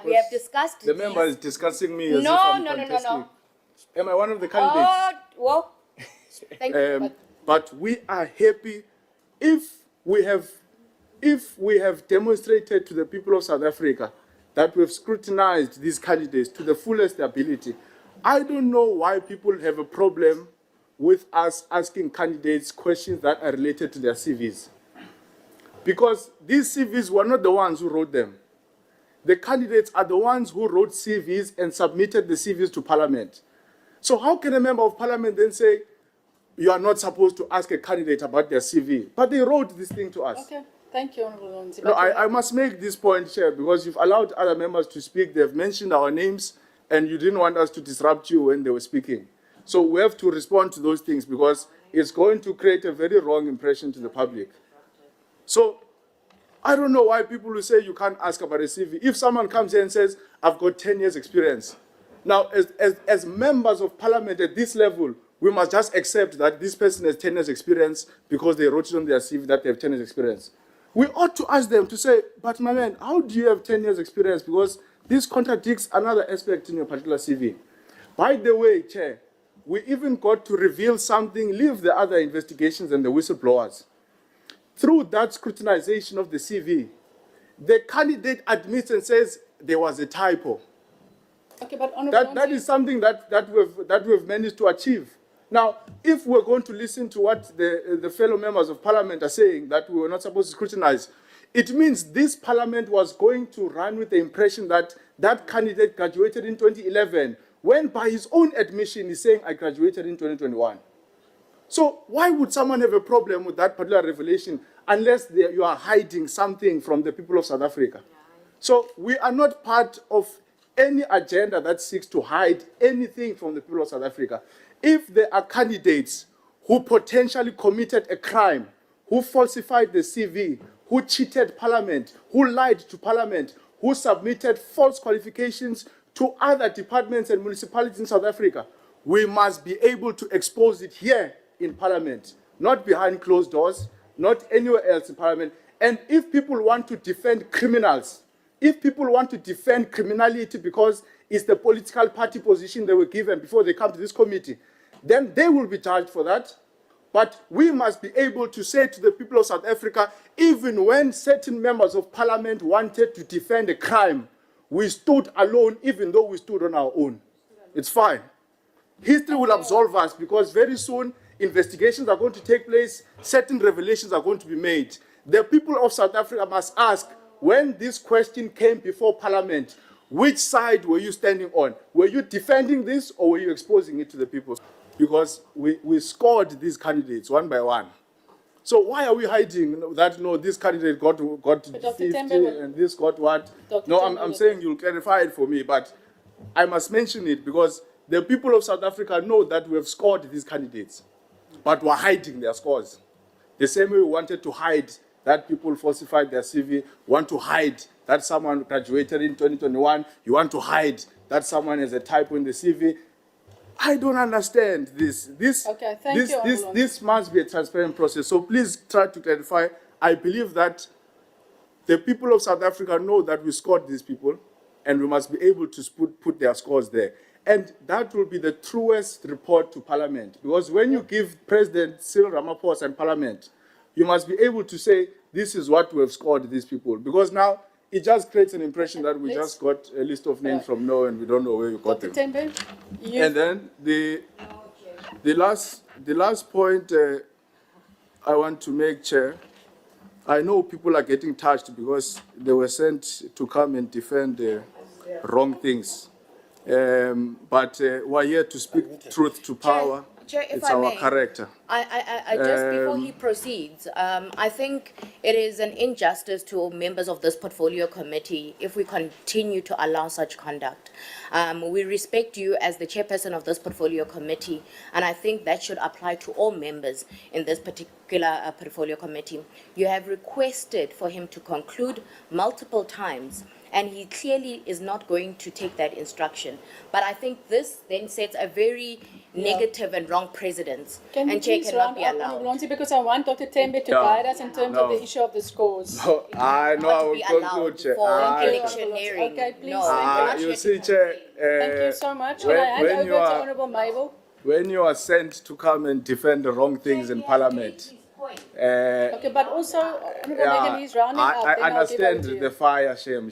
We have discussed the member is discussing me as No, if I'm no, no, no, contesting. no. Am I one of the candidates? Oh, well, thank you. But we are happy if we have demonstrated to the people of South Africa that we've scrutinized these candidates to the fullest ability. I don't know why people have a problem with us asking candidates questions that are related to their CVs. Because these CVs were not the ones who wrote them. The candidates are the ones who wrote CVs and submitted the CVs to Parliament. So how can a member of Parliament then say, you are not supposed to ask a candidate about their CV? But they wrote this thing to us. Okay, thank you, Honourable Lonzi. No, I must make this point, Chair, because you've allowed other members to speak. They've mentioned our names, and you didn't want us to disrupt you when they were speaking. So we have to respond to those things because it's going to create a very wrong impression to the public. So I don't know why people will say you can't ask about a CV. If someone comes here and says, I've got 10 years experience. Now, as members of Parliament at this level, we must just accept that this person has 10 years experience because they wrote it on their CV that they have 10 years experience. We ought to ask them to say, but my man, how do you have 10 years experience? Because this contradicts another aspect in your particular CV. By the way, Chair, we even got to reveal something, leave the other investigations and the whistleblowers. Through that scrutinization of the CV, the candidate admits and says there was a typo. Okay, but that is something that we've managed to achieve. Now, if we're going to listen to what the fellow members of Parliament are saying, that we were not supposed to scrutinize, it means this Parliament was going to run with the impression that that candidate graduated in 2011, when by his own admission he's saying, I graduated in 2021. So why would someone have a problem with that particular revelation unless you are hiding something from the people of South Africa? So we are not part of any agenda that seeks to hide anything from the people of South Africa. If there are candidates who potentially committed a crime, who falsified the CV, who cheated Parliament, who lied to Parliament, who submitted false qualifications to other departments and municipalities in South Africa, we must be able to expose it here in Parliament, not behind closed doors, not anywhere else in Parliament. And if people want to defend criminals, if people want to defend criminality because it's the political party position they were given before they come to this committee, then they will be charged for that. But we must be able to say to the people of South Africa, even when certain members of Parliament wanted to defend a crime, we stood alone even though we stood on our own. It's fine. History will absolve us because very soon investigations are going to take place, certain revelations are going to be made. The people of South Africa must ask, when this question came before Parliament, which side were you standing on? Were you defending this or were you exposing it to the people? Because we scored these candidates one by one. So why are we hiding that, no, this candidate got 50 and this got what? No, I'm saying you'll clarify it for me, but I must mention it because the people of South Africa know that we have scored these candidates, but we're hiding their scores. The same way we wanted to hide that people falsified their CV, want to hide that someone graduated in 2021, you want to hide that someone has a typo in the CV. I don't understand this. This must be a transparent process. So please try to clarify. I believe that the people of South Africa know that we scored these people, and we must be able to put their scores there. And that will be the truest report to Parliament. Because when you give President Cyril Ramaphosa and Parliament, you must be able to say, this is what we have scored these people. Because now, it just creates an impression that we just got a list of names from nowhere and we don't know where we got them. And then the last point I want to make, Chair, I know people are getting touched because they were sent to come and defend wrong things. But we're here to speak truth to power. Chair, if it's I our may, character. I just before he proceeds, I think it is an injustice to members of this portfolio committee if we continue to allow such conduct. We respect you as the chairperson of this portfolio committee, and I think that should apply to all members in this particular portfolio committee. You have requested for him to conclude multiple times, and he clearly is not going to take that instruction. But I think this then sets a very negative and wrong precedence, Can you and chair please cannot round be up, allowed. Honourable Lonzi, because I want Dr. Tembe to Yeah. guide us in terms of No. the issue of the scores. Oh, I know I Not to will be conclude, allowed Chair. for Thank you, electioneering. Okay, please, No, thank we're not You here see, to Chair, Thank you so much. Can I hand when over you to are- Honourable Mabel? when you are sent to come and defend the wrong things in Parliament, Okay, but also, Honourable Megan, he's rounding up. I then I'll give understand over to you. the fire shame.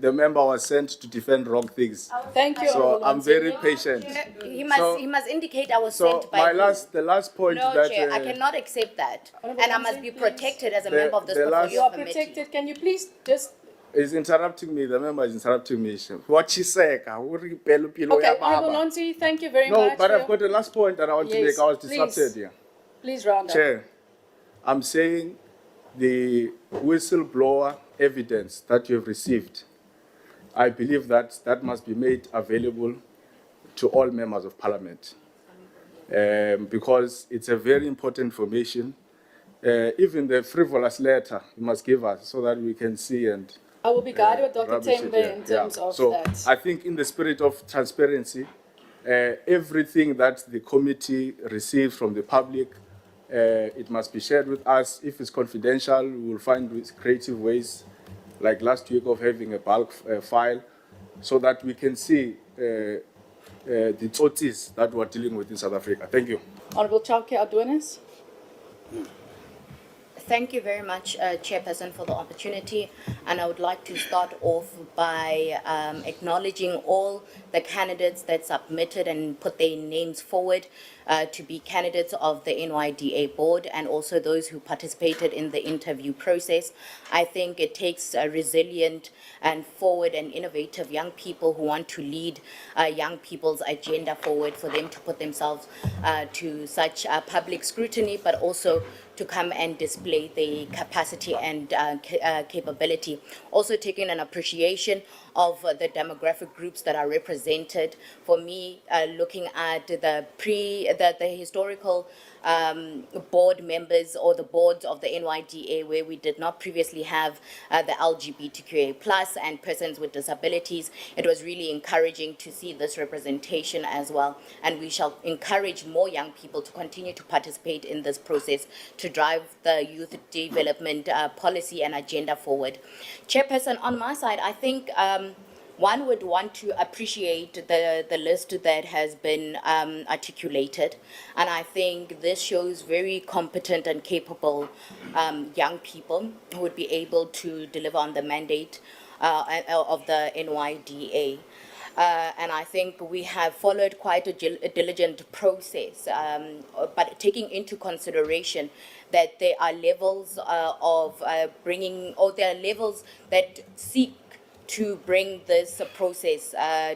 The member was sent to defend wrong things. Thank you, So Honourable I'm Lonzi. very patient. He must indicate I was So sent by who. the last point No, that Chair, I cannot accept that. Honourable And I must Lonzi, be please. protected as a The- member of this the last- You portfolio are committee. protected. Can you please just... is interrupting me. The member is interrupting me. What she said, Okay, Honourable Lonzi, thank you very No, much. but for I've got the last point that I want to Yes, make. I was please. disrupted here. Please round up. Chair, I'm saying the whistleblower evidence that you have received, I believe that that must be made available to all members of Parliament because it's a very important information. Even the frivolous letter you must give us so that we can see and I will be guided with Dr. rubbish it, Tembe in terms of so that. I think in the spirit of transparency, everything that the committee receives from the public, it must be shared with us. If it's confidential, we will find creative ways, like last week of having a bulk file, so that we can see the tsotis that we're dealing with in South Africa. Thank you. Honourable Chauke Adonis. Thank you very much, Chairperson, for the opportunity. And I would like to start off by acknowledging all the candidates that submitted and put their names forward to be candidates of the NYDA board, and also those who participated in the interview process. I think it takes a resilient and forward and innovative young people who want to lead young people's agenda forward for them to put themselves to such public scrutiny, but also to come and display the capacity and capability. Also taking an appreciation of the demographic groups that are represented. For me, looking at the historical board members or the boards of the NYDA, where we did not previously have the LGBTQA plus and persons with disabilities, it was really encouraging to see this representation as well. And we shall encourage more young people to continue to participate in this process to drive the youth development policy and agenda forward. Chairperson, on my side, I think one would want to appreciate the list that has been articulated. And I think this shows very competent and capable young people who would be able to deliver on the mandate of the NYDA. And I think we have followed quite a diligent process, but taking into consideration that there are levels of bringing, or there are levels that seek to bring this process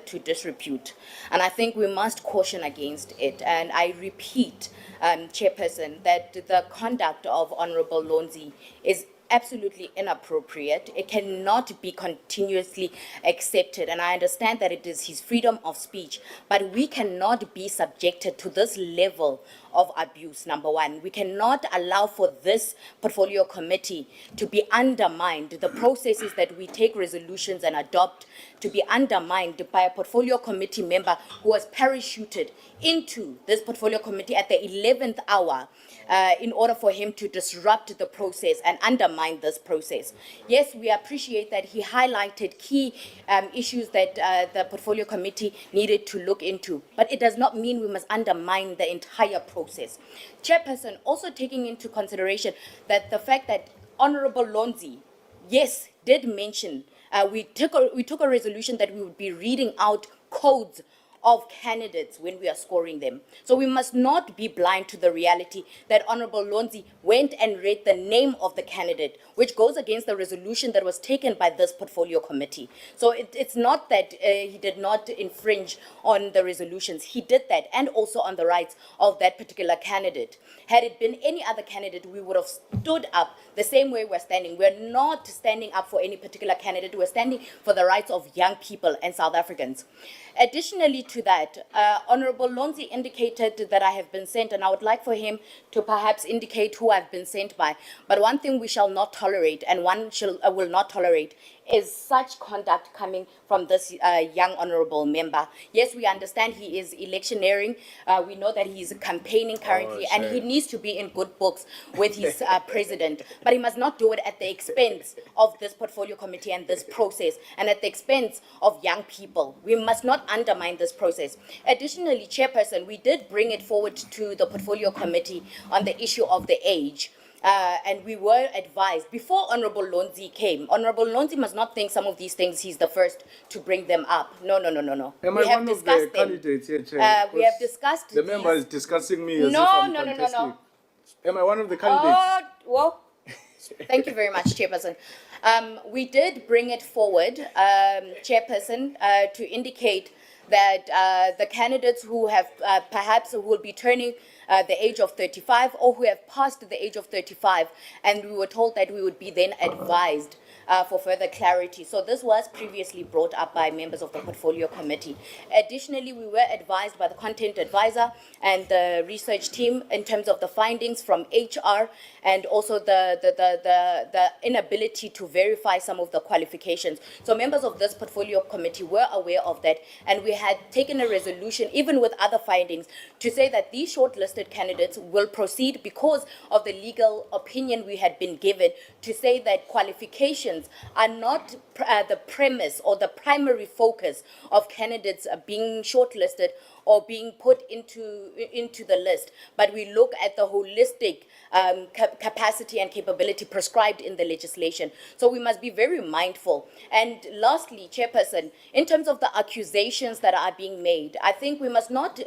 to disrepute. And I think we must caution against it. And I repeat, Chairperson, that the conduct of Honourable Lonzi is absolutely inappropriate. It cannot be continuously accepted. And I understand that it is his freedom of speech, but we cannot be subjected to this level of abuse, number one. We cannot allow for this portfolio committee to be undermined, the processes that we take resolutions and adopt to be undermined by a portfolio committee member who was parachuted into this portfolio committee at the 11th hour in order for him to disrupt the process and undermine this process. Yes, we appreciate that he highlighted key issues that the portfolio committee needed to look into, but it does not mean we must undermine the entire process. Chairperson, also taking into consideration that the fact that Honourable Lonzi, yes, did mention we took a resolution that we would be reading out codes of candidates when we are scoring them. So we must not be blind to the reality that Honourable Lonzi went and read the name of the candidate, which goes against the resolution that was taken by this portfolio committee. So it's not that he did not infringe on the resolutions. He did that, and also on the rights of that particular candidate. Had it been any other candidate, we would have stood up the same way we're standing. We're not standing up for any particular candidate. We're standing for the rights of young people and South Africans. Additionally to that, Honourable Lonzi indicated that I have been sent, and I would like for him to perhaps indicate who I've been sent by. But one thing we shall not tolerate, and one will not tolerate, is such conduct coming from this young honorable member. Yes, we understand he is electioneering. We know that he is campaigning currently, and he needs to be in good books with his president. But he must not do it at the expense of this portfolio committee and this process, and at the expense of young people. We must not undermine this process. Additionally, Chairperson, we did bring it forward to the portfolio committee on the issue of the age. And we were advised, before Honorable Lonzi came, Honorable Lonzi must not think some of these things he's the first to bring them up. No. Am We I have one of the discussed them. candidates here, Chair? We have discussed The these. member is discussing me as if No. I'm contesting. Am I one of the candidates? Well, thank you very much, Chairperson. We did bring it forward, Chairperson, to indicate that the candidates who have perhaps will be turning the age of 35 or who have passed the age of 35, and we were told that we would be then advised for further clarity. So this was previously brought up by members of the portfolio committee. Additionally, we were advised by the content advisor and the research team in terms of the findings from HR and also the inability to verify some of the qualifications. So members of this portfolio committee were aware of that, and we had taken a resolution, even with other findings, to say that these shortlisted candidates will proceed because of the legal opinion we had been given to say that qualifications are not the premise or the primary focus of candidates being shortlisted or being put into the list, but we look at the holistic capacity and capability prescribed in the legislation. So we must be very mindful. And lastly, Chairperson, in terms of the accusations that are being made, I think we must not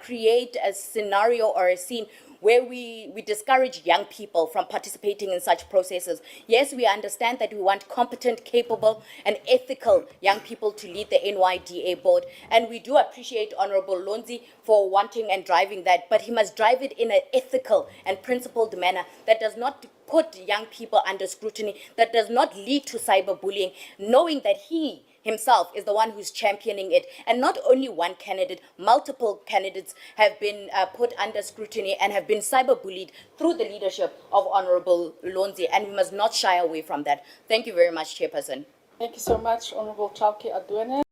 create a scenario or a scene where we discourage young people from participating in such processes. Yes, we understand that we want competent, capable, and ethical young people to lead the NYDA board, and we do appreciate Honorable Lonzi for wanting and driving that, but he must drive it in an ethical and principled manner that does not put young people under scrutiny, that does not lead to cyberbullying, knowing that he himself is the one who's championing it. And not only one candidate, multiple candidates have been put under scrutiny and have been cyberbullied through the leadership of Honorable Lonzi, and we must not shy away from that. Thank you very much, Chairperson. Thank you so much, Honorable Chauke Adwene.